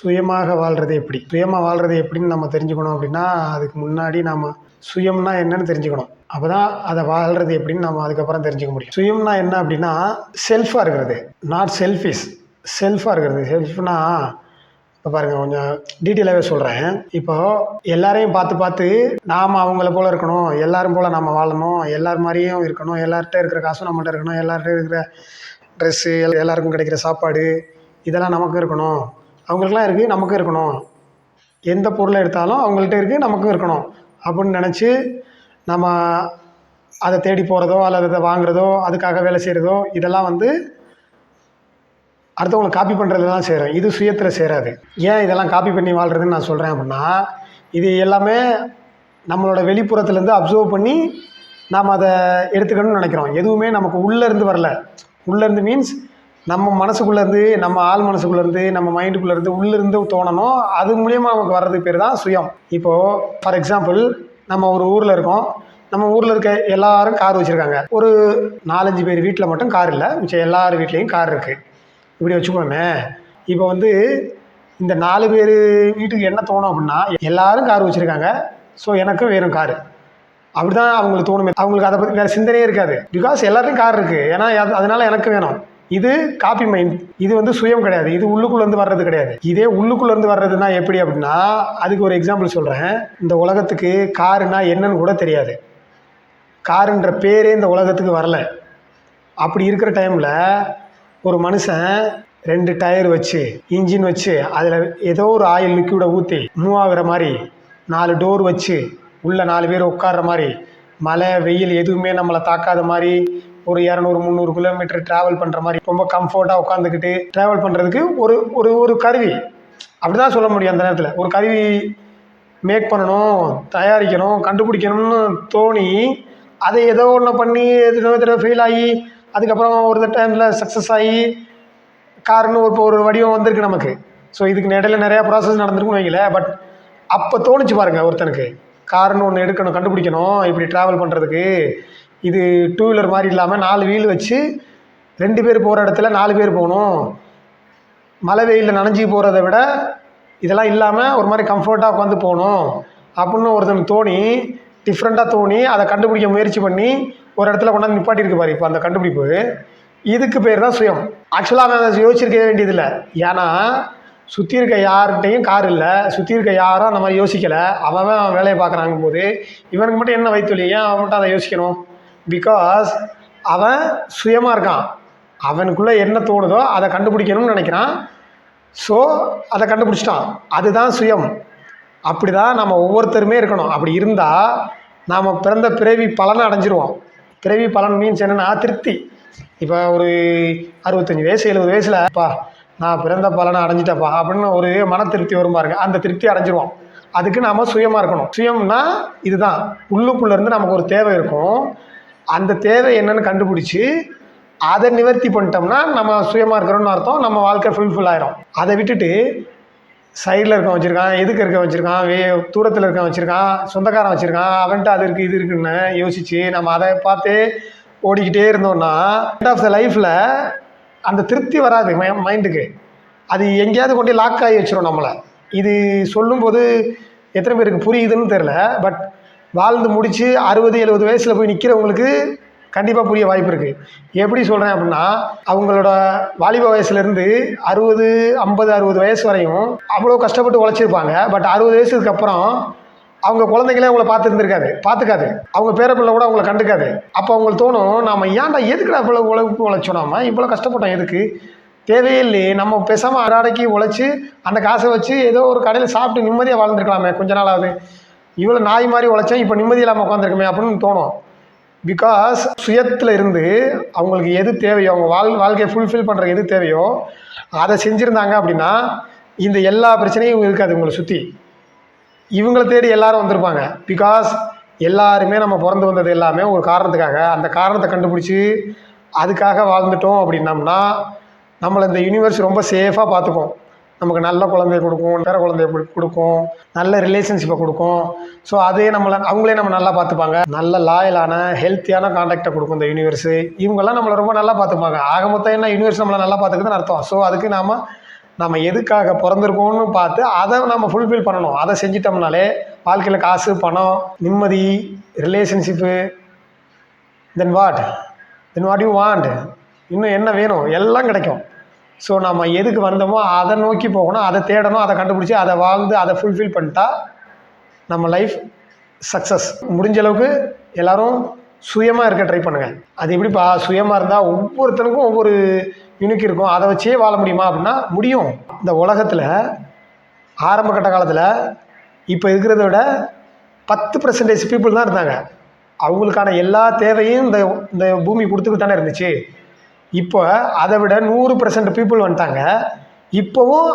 சுயமாக வாழ்றது எப்படி? சுயமா வாழ்றது எப்படின்னு நம்ம தெரிஞ்சுக்கணும் அப்படின்னா, அதுக்கு முன்னாடி நாம சுயம்னா என்னன்னு தெரிஞ்சுக்கணும். அப்பதான் அத வாழ்றது எப்படின்னு நம்ம அதுக்கப்புறம் தெரிஞ்சுக்க முடியும். சுயம்னா என்ன அப்படின்னா, செல்ஃபா இருக்கிறது. Not selfish. செல்ஃபா இருக்கிறது. செல்ஃப்னா இப்ப பாருங்க கொஞ்சம் டீட்டெயிலாவே சொல்றேன். இப்போ எல்லாரையும் பார்த்து பார்த்து நாம அவங்கள போல இருக்கணும். எல்லாரும் போல நம்ம வாழணும். எல்லார் மாரியும் இருக்கணும். எல்லார்ட்ட இருக்கிற காசும் நம்மள்ட்ட இருக்கணும். எல்லார்ட்ட இருக்கிற ட்ரெஸ்ஸு, எல்லாருக்கும் கிடைக்கிற சாப்பாடு, இதெல்லாம் நமக்கும் இருக்கணும். அவங்களுக்கெல்லாம் இருக்குது, நமக்கும் இருக்கணும். எந்த பொருளை எடுத்தாலும் அவங்கள்ட்ட இருக்குது, நமக்கும் இருக்கணும் அப்படின்னு நினச்சி நம்ம அதை தேடி போகிறதோ அல்லது அதை வாங்குறதோ அதுக்காக வேலை செய்கிறதோ இதெல்லாம் வந்து அடுத்தவங்களை காப்பி பண்ணுறதுல தான் செய்கிறோம். இது சுயத்தில் சேராது. ஏன் இதெல்லாம் காப்பி பண்ணி வாழ்கிறதுன்னு நான் சொல்கிறேன் அப்படின்னா, இது எல்லாமே நம்மளோட வெளிப்புறத்துலேருந்து அப்சர்வ் பண்ணி நாம் அதை எடுத்துக்கணும்னு நினைக்கிறோம். எதுவுமே நமக்கு உள்ளேருந்து வரல. உள்ளேருந்து மீன்ஸ் நம்ம மனசுக்குள்ளேருந்து, நம்ம ஆள் மனசுக்குள்ளேருந்து, நம்ம மைண்டுக்குள்ளேருந்து உள்ளிருந்து தோணணும். அது மூலியமாக நமக்கு வர்றதுக்கு பேர் தான் சுயம். இப்போது ஃபார் எக்ஸாம்பிள் நம்ம ஒரு ஊரில் இருக்கோம். நம்ம ஊரில் இருக்க எல்லாரும் கார் வச்சுருக்காங்க. ஒரு 4-5 பேர் வீட்டில் மட்டும் கார் இல்லை, மிச்சம் எல்லார் வீட்லேயும் கார் இருக்குது. இப்படி வச்சுக்கோமே. இப்போ வந்து இந்த 4 பேர் வீட்டுக்கு என்ன தோணும் அப்படின்னா, எல்லாரும் கார் வச்சுருக்காங்க, ஸோ எனக்கும் வேணும் காரு. அப்படி தான் அவங்களுக்கு தோணுமே. அவங்களுக்கு அதை பற்றி வேறு சிந்தனையே இருக்காது. பிகாஸ் எல்லாருக்கும் கார் இருக்குது. ஏன்னா அதனால எனக்கு வேணும். இது காப்பி மைண்ட். இது வந்து சுயம் கிடையாது. இது உள்ளுக்குள்ளேருந்து வர்றது கிடையாது. இதே உள்ளுக்குள்ளேருந்து வர்றதுன்னா எப்படி அப்படின்னா, அதுக்கு ஒரு எக்ஸாம்பிள் சொல்கிறேன். இந்த உலகத்துக்கு காருன்னா என்னன்னு கூட தெரியாது. காருன்ற பேரே இந்த உலகத்துக்கு வரல. அப்படி இருக்கிற டைமில் ஒரு மனுஷன் 2 டயர் வச்சு, இன்ஜின் வச்சு, அதில் ஏதோ ஒரு ஆயில் லிக்விடை ஊற்றி மூவ் ஆகுற மாதிரி, 4 டோர் வச்சு, உள்ள 4 பேர் உட்கார்ற மாதிரி, மழை வெயில் எதுவுமே நம்மளை தாக்காத மாதிரி, ஒரு 200-300 கிலோமீட்டர் ட்ராவல் பண்ணுற மாதிரி ரொம்ப கம்ஃபர்ட்டாக உட்காந்துக்கிட்டு ட்ராவல் பண்ணுறதுக்கு ஒரு ஒரு ஒரு கருவி. அப்படி தான் சொல்ல முடியும். அந்த நேரத்தில் ஒரு கருவி மேக் பண்ணணும், தயாரிக்கணும், கண்டுபிடிக்கணும்னு தோணி அதை ஏதோ ஒன்று பண்ணி தடவை ஃபெயில் ஆகி அதுக்கப்புறம் ஒரு டைமில் சக்ஸஸ் ஆகி காருன்னு இப்போ ஒரு வடிவம் வந்திருக்கு நமக்கு. ஸோ இதுக்கு இடையில நிறையா ப்ராசஸ் நடந்திருக்குன்னு வைக்கல. பட் அப்போ தோணிச்சு பாருங்கள், ஒருத்தனுக்கு காருன்னு ஒன்று எடுக்கணும், கண்டுபிடிக்கணும் இப்படி ட்ராவல் பண்ணுறதுக்கு. இது 2 வீலர் மாதிரி இல்லாமல் 4 வீல் வச்சு 2 பேர் போகிற இடத்துல 4 பேர் போகணும். மழை வெயிலில் நனைஞ்சி போகிறத விட இதெல்லாம் இல்லாமல் ஒரு மாதிரி கம்ஃபர்ட்டாக உட்காந்து போகணும் அப்படின்னு ஒருத்தனுக்கு தோணி, டிஃப்ரெண்ட்டாக தோணி அதை கண்டுபிடிக்க முயற்சி பண்ணி ஒரு இடத்துல கொண்டாந்து நிப்பாட்டியிருக்கு பாரு. இப்போ அந்த கண்டுபிடிப்பு, இதுக்கு பேர் தான் சுயம். ஆக்சுவலாக அவன் அதை யோசிச்சிருக்கவே வேண்டியதில்லை. ஏன்னா சுற்றி இருக்க யார்கிட்டையும் கார் இல்லை, சுற்றி இருக்க யாரும் அந்த மாதிரி யோசிக்கலை. அவன் வேலையை பார்க்குறாங்க போது இவனுக்கு மட்டும் என்ன வயிற்று வலி? ஏன் அவன் மட்டும் அதை யோசிக்கணும்? பிகாஸ் அவன் சுயமாக இருக்கான். அவனுக்குள்ளே என்ன தோணுதோ அதை கண்டுபிடிக்கணும்னு நினைக்கிறான். ஸோ அதை கண்டுபிடிச்சிட்டான். அதுதான் சுயம். அப்படி தான் நம்ம ஒவ்வொருத்தருமே இருக்கணும். அப்படி இருந்தால் நாம் பிறந்த பிறவி பலனை அடைஞ்சிருவோம். பிறவி பலன் மீன்ஸ் என்னென்னா திருப்தி. இப்போ ஒரு 65 வயசு 70 வயசில் அப்பா நான் பிறந்த பலனை அடைஞ்சிட்டப்பா அப்படின்னு ஒரு மன திருப்தி வரும் பாருங்க. அந்த திருப்தி அடைஞ்சிருவோம். அதுக்கு நாம் சுயமாக இருக்கணும். சுயம்னா இதுதான். உள்ளுக்குள்ளேருந்து நமக்கு ஒரு தேவை இருக்கும். அந்த தேவை என்னன்னு கண்டுபிடிச்சி அதை நிவர்த்தி பண்ணிட்டோம்னா நம்ம சுயமாக இருக்கிறோம்னு அர்த்தம். நம்ம வாழ்க்கை ஃபுல்ஃபில் ஆயிரும். அதை விட்டுட்டு சைடில் இருக்க வச்சுருக்கான், எதுக்கு இருக்க வச்சுருக்கான், தூரத்தில் இருக்க வச்சுருக்கான், சொந்தக்காரன் வச்சுருக்கான், அவன்ட்டு அது இருக்குது இது இருக்குன்னு யோசித்து நம்ம அதை பார்த்து ஓடிக்கிட்டே இருந்தோம்னா எண்ட் ஆஃப் த லைஃப்பில் அந்த திருப்தி வராது மைண்டுக்கு. அது எங்கேயாவது கொண்டு லாக் ஆகி வச்சிரும் நம்மளை. இது சொல்லும்போது எத்தனை பேருக்கு புரியுதுன்னு தெரில. பட் வாழ்ந்து முடித்து 60-70 வயசில் போய் நிற்கிறவங்களுக்கு கண்டிப்பாக புரிய வாய்ப்பு இருக்குது. எப்படி சொல்கிறேன் அப்படின்னா, அவங்களோட வாலிப வயசுலேருந்து 50-60 வயசு வரையும் அவ்வளோ கஷ்டப்பட்டு உழைச்சிருப்பாங்க. பட் 60 வயசுக்கு அப்புறம் அவங்க குழந்தைங்களே அவங்கள பார்த்துக்காது. அவங்க பேரப்பிள்ளை கூட அவங்கள கண்டுக்காது. அப்போ அவங்களுக்கு தோணும், நாம் ஏன்டா எதுக்குடா இவ்வளோ உழைச்சோம், நம்ம இவ்வளோ கஷ்டப்பட்டோம், எதுக்கு? தேவையே இல்லையே. நம்ம பேசாமல் அராடைக்கு உழைச்சி அந்த காசை வச்சு ஏதோ ஒரு கடையில் சாப்பிட்டு நிம்மதியாக வாழ்ந்துருக்கலாமே கொஞ்ச நாளாவது. இவ்வளோ நாய் மாதிரி உழைச்சேன், இப்போ நிம்மதி இல்லாமல் உட்காந்துருக்குமே அப்படின்னு தோணும். பிகாஸ் சுயத்தில் இருந்து அவங்களுக்கு எது தேவையோ, அவங்க வாழ்க்கையை ஃபுல்ஃபில் பண்ணுற எது தேவையோ அதை செஞ்சுருந்தாங்க அப்படின்னா இந்த எல்லா பிரச்சனையும் இருக்காது உங்களை சுற்றி. இவங்களை தேடி எல்லாரும் வந்திருப்பாங்க. பிகாஸ் எல்லாருமே நம்ம பிறந்து வந்தது எல்லாமே ஒரு காரணத்துக்காக. அந்த காரணத்தை கண்டுபிடிச்சி அதுக்காக வாழ்ந்துட்டோம் அப்படின்னம்னா நம்மளை இந்த யூனிவர்ஸ் ரொம்ப சேஃபாக பார்த்துக்கும். நமக்கு நல்ல குழந்தைய கொடுக்கும், பேர குழந்தைய கொடுக்கும், நல்ல ரிலேஷன்ஷிப்பை கொடுக்கும். ஸோ அதே அவங்களே நம்ம நல்லா பார்த்துப்பாங்க. நல்ல லாயலான ஹெல்த்தியான கான்டாக்டை கொடுக்கும் இந்த யூனிவர்ஸு. இவங்கெல்லாம் நம்மளை ரொம்ப நல்லா பார்த்துப்பாங்க. ஆக மொத்தம் என்ன, யூனிவர்ஸ் நம்மளை நல்லா பார்த்துக்குதுன்னு அர்த்தம். ஸோ அதுக்கு நாம் நம்ம எதுக்காக பிறந்திருக்கோம்னு பார்த்து அதை நம்ம ஃபுல்ஃபில் பண்ணணும். அதை செஞ்சிட்டோம்னாலே வாழ்க்கையில் காசு, பணம், நிம்மதி, relationship, then what you want, இன்னும் என்ன வேணும் எல்லாம் கிடைக்கும். ஸோ நம்ம எதுக்கு வந்தோமோ அதை நோக்கி போகணும், அதை தேடணும், அதை கண்டுபிடிச்சி அதை வாழ்ந்து அதை ஃபுல்ஃபில் பண்ணிட்டா நம்ம லைஃப் சக்ஸஸ். முடிஞ்ச அளவுக்கு எல்லோரும் சுயமாக இருக்க ட்ரை பண்ணுங்கள். அது எப்படிப்பா சுயமாக இருந்தால் ஒவ்வொருத்தனுக்கும் ஒவ்வொரு யூனிக் இருக்கும், அதை வச்சே வாழ முடியுமா அப்படின்னா முடியும். இந்த உலகத்தில் ஆரம்ப கட்ட காலத்தில் இப்போ இருக்கிறத விட 10% பீப்புள் தான் இருந்தாங்க. அவங்களுக்கான எல்லா தேவையும் இந்த இந்த பூமி கொடுத்துக்கிட்டு தானே இருந்துச்சு. இப்போ அதை விட 100% பீப்புள் வந்துட்டாங்க. இப்போவும்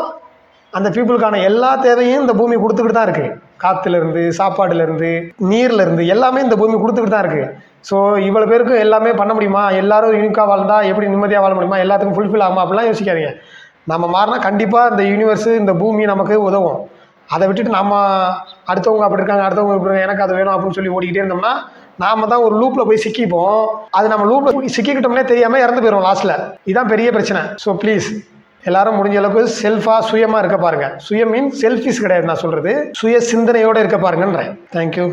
அந்த பீப்புளுக்கான எல்லா தேவையும் இந்த பூமி கொடுத்துக்கிட்டு தான் இருக்குது. காற்றுலேருந்து, சாப்பாடுலேருந்து, நீர்லேருந்து எல்லாமே இந்த பூமி கொடுத்துக்கிட்டு தான் இருக்குது. ஸோ இவ்வளோ பேருக்கு எல்லாமே பண்ண முடியுமா, எல்லோரும் யூனிக்காக வாழ்ந்தால் எப்படி நிம்மதியாக வாழ முடியுமா, எல்லாத்துக்கும் ஃபுல்ஃபில் ஆகுமா அப்படிலாம் யோசிக்காதீங்க. நம்ம மாறினா கண்டிப்பாக இந்த யூனிவர்ஸு, இந்த பூமி நமக்கு உதவும். அதை விட்டுட்டு நம்ம அடுத்தவங்க அப்படி இருக்காங்க, அடுத்தவங்க இப்படி இருக்காங்க, எனக்கு அது வேணும் அப்படின்னு சொல்லி ஓடிக்கிட்டே இருந்தோம்னா நாம் தான் ஒரு லூப்பில் போய் சிக்கிப்போம். அது நம்ம லூப்பில் சிக்கிக்கிட்டோம்னே தெரியாமல் இறந்து போயிடும் லாஸ்ட்டில். இதுதான் பெரிய பிரச்சனை. ஸோ ப்ளீஸ் எல்லாரும் முடிஞ்ச அளவுக்கு செல்ஃபாக சுயமாக இருக்க பாருங்கள். சுயம் மீன் செல்ஃபிஷ் கிடையாது நான் சொல்கிறது, சுய சிந்தனையோடு இருக்க பாருங்கன்றேன். தேங்க்யூ.